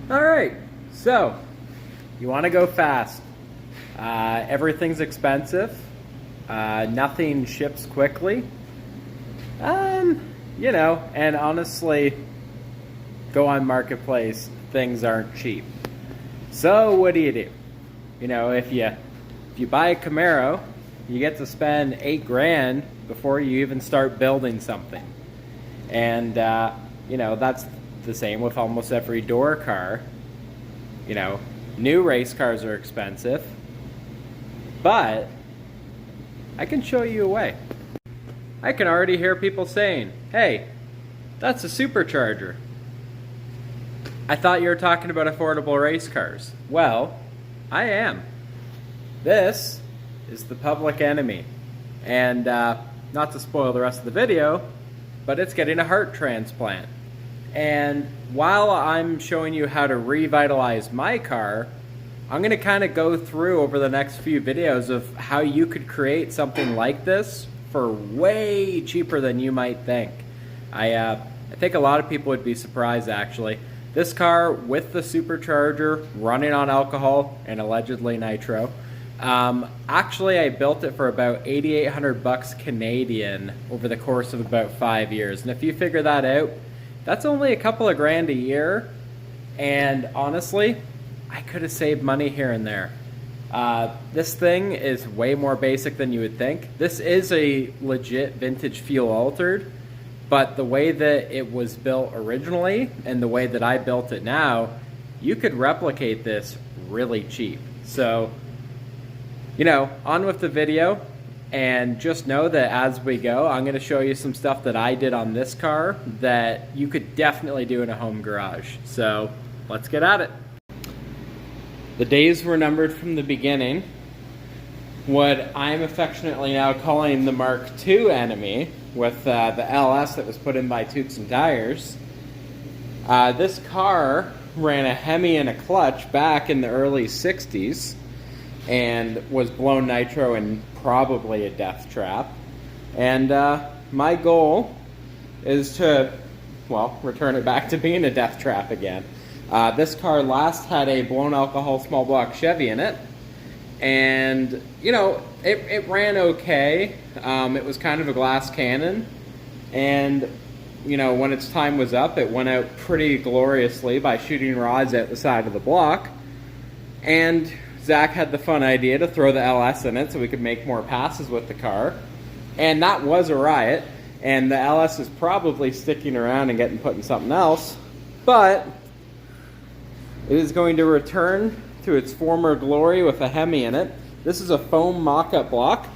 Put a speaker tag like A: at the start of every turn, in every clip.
A: All right, so you want to go fast. Everything's expensive. Nothing ships quickly. And honestly, go on Marketplace, things aren't cheap. So what do? If you buy a Camaro, you get to spend $8 grand before you even start building something. And that's the same with almost every door car. New race cars are expensive, but I can show you a way. I can already hear people saying, hey, that's a supercharger. I thought you were talking about affordable race cars. Well, I am. This is the Public Enemy. And not to spoil the rest of the video, but it's getting a heart transplant. And while I'm showing you how to revitalize my car, I'm going to kind of go through over the next few videos of how you could create something like this for way cheaper than you might think. I think a lot of people would be surprised, actually. This car with the supercharger, running on alcohol and allegedly nitro. Actually, I built it for about 8,800 bucks Canadian over the course of about 5 years. And if you figure that out, that's only a couple of grand a year. And honestly, I could have saved money here and there. This thing is way more basic than you would think. This is a legit vintage fuel altered, but the way that it was built originally and the way that I built it now, you could replicate this really cheap. So, on with the video, and just know that as we go, I'm going to show you some stuff that I did on this car that you could definitely do in a home garage. So, let's get at it. The days were numbered from the beginning. What I'm affectionately now calling the Mark II Enemy, with the LS that was put in by Toots and Tires. This car ran a Hemi and a clutch back in the early 60s and was blown nitro in probably a death trap. And my goal is to, return it back to being a death trap again. This car last had a blown alcohol small block Chevy in it, and it ran okay. It was kind of a glass cannon, and when its time was up, it went out pretty gloriously by shooting rods at the side of the block. And Zach had the fun idea to throw the LS in it so we could make more passes with the car, and that was a riot. And the LS is probably sticking around and getting put in something else, but it is going to return to its former glory with a Hemi in it. This is a foam mock-up block,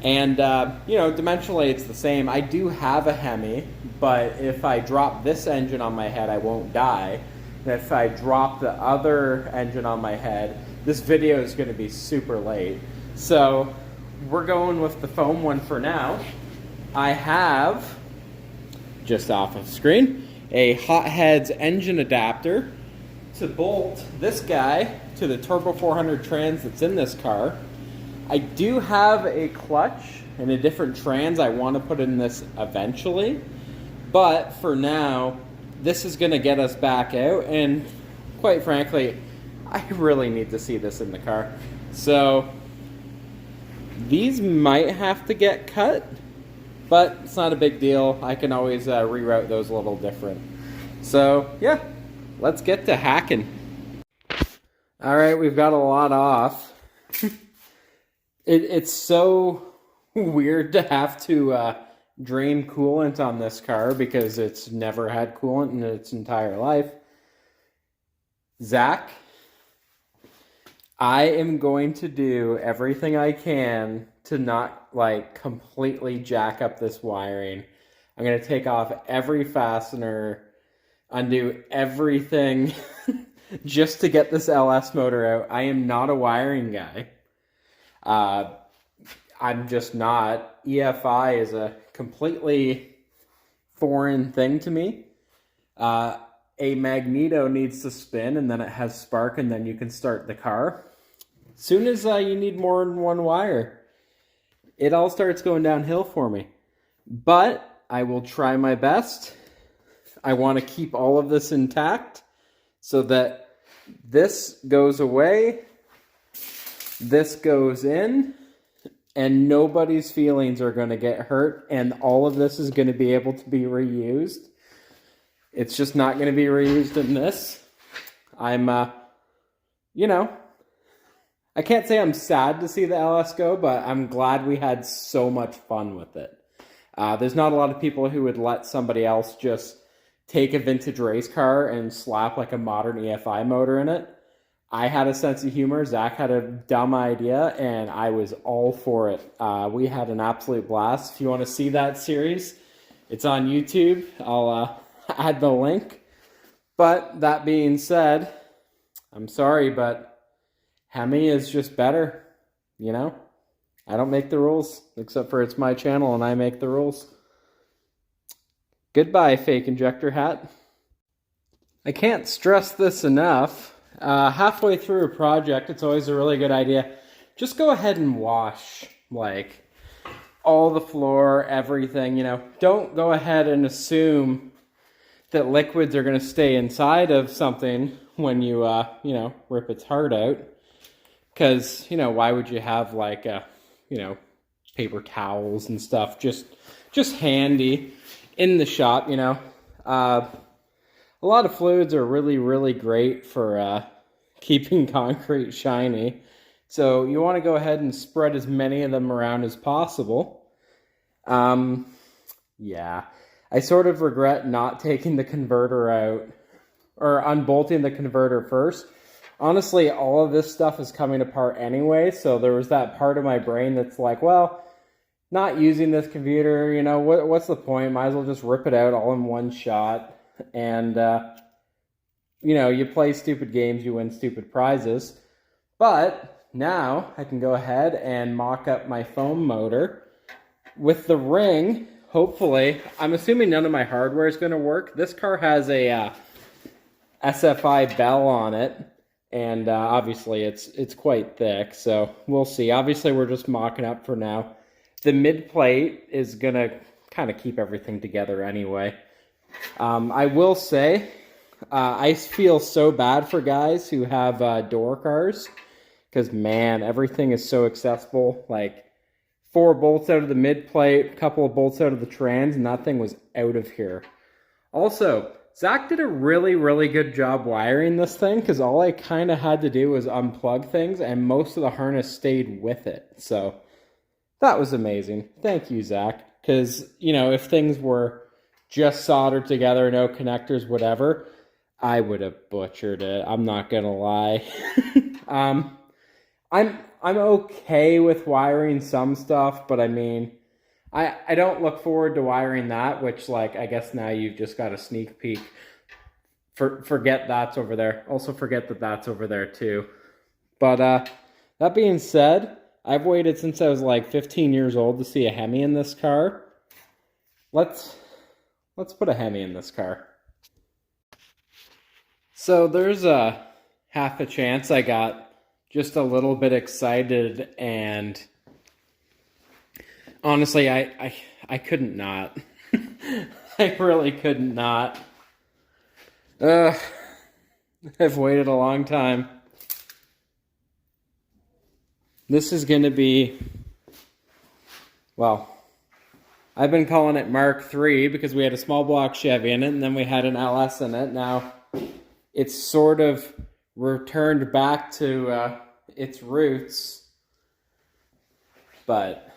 A: and dimensionally it's the same. I do have a Hemi, but if I drop this engine on my head, I won't die. And if I drop the other engine on my head, this video is going to be super late. So we're going with the foam one for now. I have, just off of screen, a Hotheads engine adapter to bolt this guy to the Turbo 400 trans that's in this car. I do have a clutch and a different trans I want to put in this eventually, but for now, this is going to get us back out, and quite frankly, I really need to see this in the car. So these might have to get cut, but it's not a big deal. I can always reroute those a little different. So yeah, let's get to hacking. All right, we've got a lot off. It's so weird to have to drain coolant on this car because it's never had coolant in its entire life. Zach, I am going to do everything I can to not completely jack up this wiring. I'm going to take off every fastener, undo everything just to get this LS motor out. I am not a wiring guy. I'm just not. EFI is a completely foreign thing to me. A magneto needs to spin, and then it has spark, and then you can start the car. As soon as you need more than one wire, it all starts going downhill for me. But I will try my best. I want to keep all of this intact. so that this goes away, this goes in, and nobody's feelings are going to get hurt, and all of this is going to be able to be reused. It's just not going to be reused in this. I'm, you know, I can't say I'm sad to see the LS go, but I'm glad we had so much fun with it. There's not a lot of people who would let somebody else just take a vintage race car and slap like a modern EFI motor in it. I had a sense of humor. Zach had a dumb idea, and I was all for it. We had an absolute blast. If you want to see that series, it's on YouTube. I'll add the link. But that being said, I'm sorry, but Hemi is just better, you know? I don't make the rules, except for it's my channel and I make the rules. Goodbye, fake injector hat. I can't stress this enough. Halfway through a project, it's always a really good idea. Just go ahead and wash, like, all the floor, everything, you know. Don't go ahead and assume that liquids are going to stay inside of something when you, you know, rip its heart out. Because, you know, why would you have, like, you know, paper towels and stuff just handy in the shop, you know. A lot of fluids are really, really great for keeping concrete shiny. So you want to go ahead and spread as many of them around as possible. Yeah, I sort of regret not taking the converter out or unbolting the converter first. Honestly, all of this stuff is coming apart anyway, so there was that part of my brain that's like, well, not using this computer, you know, what's the point? Might as well just rip it out all in one shot. And, you know, you play stupid games, you win stupid prizes. But now I can go ahead and mock up my foam motor with the ring. Hopefully, I'm assuming none of my hardware is going to work. This car has a SFI bell on it. And obviously it's quite thick, so we'll see. Obviously, we're just mocking up for now. The mid plate is going to kind of keep everything together anyway. I will say, I feel so bad for guys who have door cars, because man, everything is so accessible. Like 4 bolts out of the mid plate, a couple of bolts out of the trans, and that thing was out of here. Also, Zach did a really, really good job wiring this thing, because all I kind of had to do was unplug things, and most of the harness stayed with it. So that was amazing. Thank you, Zach. Because, you know, if things were just soldered together, no connectors, whatever, I would have butchered it. I'm not going to lie. I'm okay with wiring some stuff, but I mean, I don't look forward to wiring that, which, like, I guess now you've just got a sneak peek. Forget that's over there. Also forget that that's over there too. But that being said, I've waited since I was like 15 years old to see a Hemi in this car. Let's put a Hemi in this car. So there's a half a chance I got just a little bit excited, and honestly, I couldn't not. I really couldn't not. I've waited a long time. This is going to be, well, I've been calling it Mark III because we had a small block Chevy in it, and then we had an LS in it. Now, it's sort of returned back to its roots, but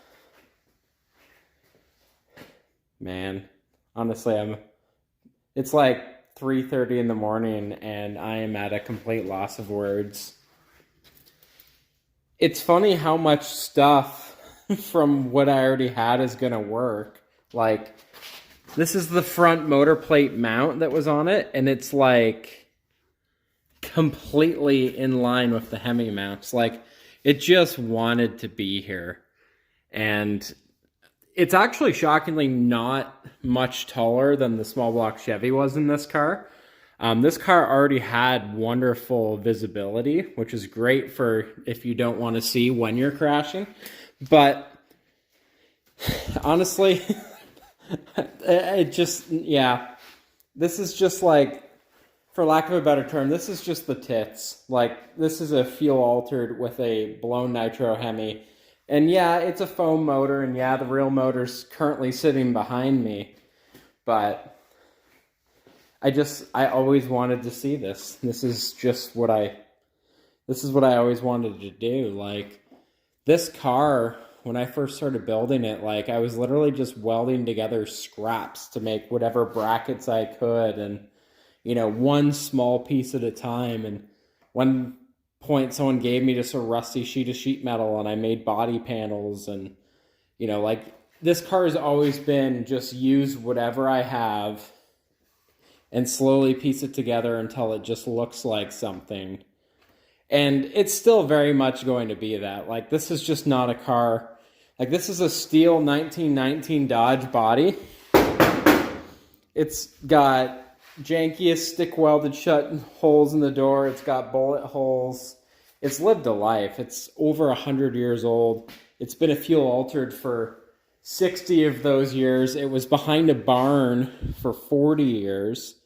A: man, honestly, it's like 3:30 in the morning and I am at a complete loss of words. It's funny how much stuff from what I already had is gonna work. Like, this is the front motor plate mount that was on it, and it's like completely in line with the Hemi mounts. Like, it just wanted to be here. And it's actually shockingly not much taller than the small block Chevy was in this car. This car already had wonderful visibility, which is great for if you don't want to see when you're crashing. But honestly, it just, yeah, this is just like for lack of a better term, this is just the tits. Like, this is a fuel altered with a blown nitro Hemi. And yeah, it's a foam motor, and yeah, the real motor's currently sitting behind me. But I always wanted to see this. This is what I always wanted to do. Like, this car, when I first started building it, like, I was literally just welding together scraps to make whatever brackets I could, and, you know, one small piece at a time. And one point someone gave me just a rusty sheet of sheet metal, and I made body panels. And, you know, like, this car has always been just use whatever I have and slowly piece it together until it just looks like something. And it's still very much going to be that. Like, this is just not a car. Like, this is a steel 1919 Dodge body. It's got jankiest stick welded shut holes in the door. It's got bullet holes. It's lived a life. It's over 100 years old. It's been a fuel altered for 60 of those years. It was behind a barn for 40 years.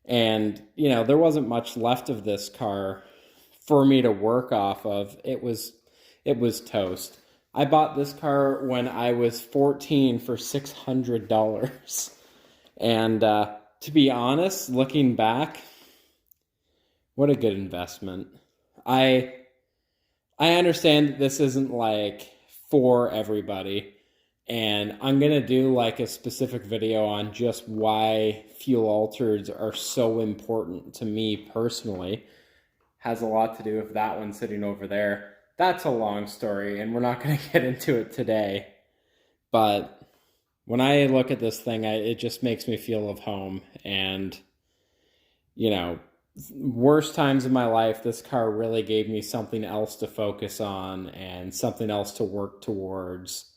A: And, you know, there wasn't much left of this car for me to work off of. It was toast. I bought this car when I was 14 for $600. And to be honest, looking back, what a good investment. I understand that this isn't like for everybody, and I'm gonna do like a specific video on just why fuel altereds are so important to me personally. Has a lot to do with that one sitting over there. That's a long story, and we're not going to get into it today. But when I look at this thing, it just makes me feel of home. And, you know, worst times in my life, this car really gave me something else to focus on and something else to work towards.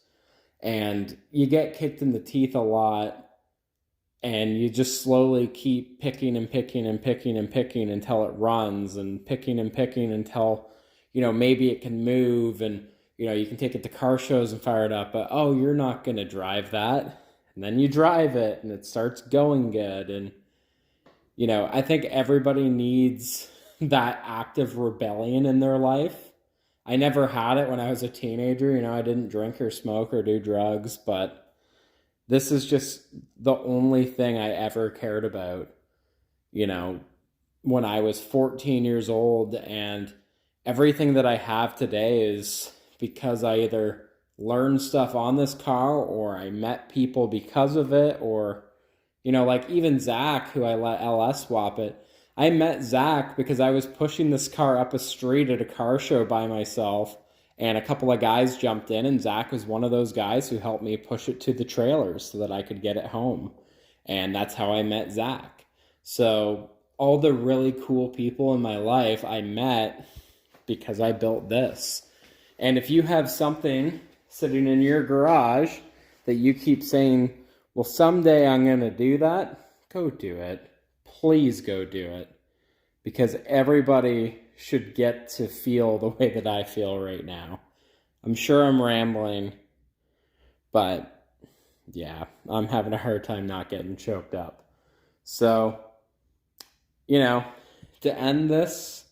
A: And you get kicked in the teeth a lot, and you just slowly keep picking and picking and picking and picking until it runs, and picking until, you know, maybe it can move, and, you know, you can take it to car shows and fire it up, but, oh, you're not going to drive that. And then you drive it, and it starts going good. And, you know, I think everybody needs that active rebellion in their life. I never had it when I was a teenager. You know, I didn't drink or smoke or do drugs, but this is just the only thing I ever cared about, you know, when I was 14 years old. And everything that I have today is because I either learned stuff on this car, or I met people because of it, or, you know, like even Zach, who I let LS swap it. I met Zach because I was pushing this car up a street at a car show by myself, and a couple of guys jumped in, and Zach was one of those guys who helped me push it to the trailers so that I could get it home. And that's how I met Zach. So all the really cool people in my life I met because I built this. And if you have something sitting in your garage that you keep saying, well, someday I'm going to do that, go do it. Please go do it. Because everybody should get to feel the way that I feel right now. I'm sure I'm rambling, but yeah, I'm having a hard time not getting choked up. So, you know, to end this,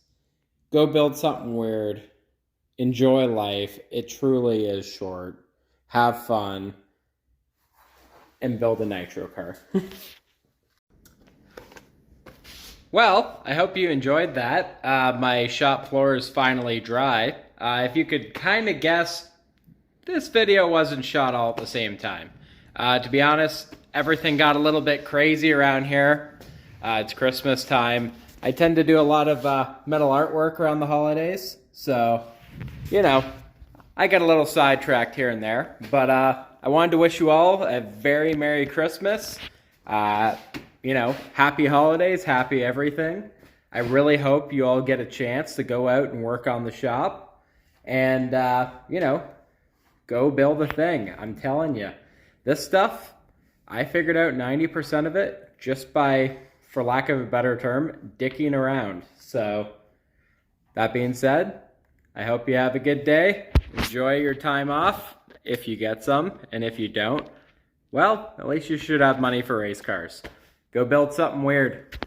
A: go build something weird. Enjoy life. It truly is short. Have fun. And build a nitro car. Well, I hope you enjoyed that. My shop floor is finally dry. If you could kind of guess, this video wasn't shot all at the same time. To be honest, everything got a little bit crazy around here. It's Christmas time. I tend to do a lot of metal artwork around the holidays, so, you know, I get a little sidetracked here and there. But I wanted to wish you all a very Merry Christmas. You know, happy holidays, happy everything. I really hope you all get a chance to go out and work on the shop and, you know, go build a thing. I'm telling you, this stuff, I figured out 90% of it just by, for lack of a better term, dicking around. So, that being said, I hope you have a good day. Enjoy your time off if you get some, and if you don't, well, at least you should have money for race cars. Go build something weird.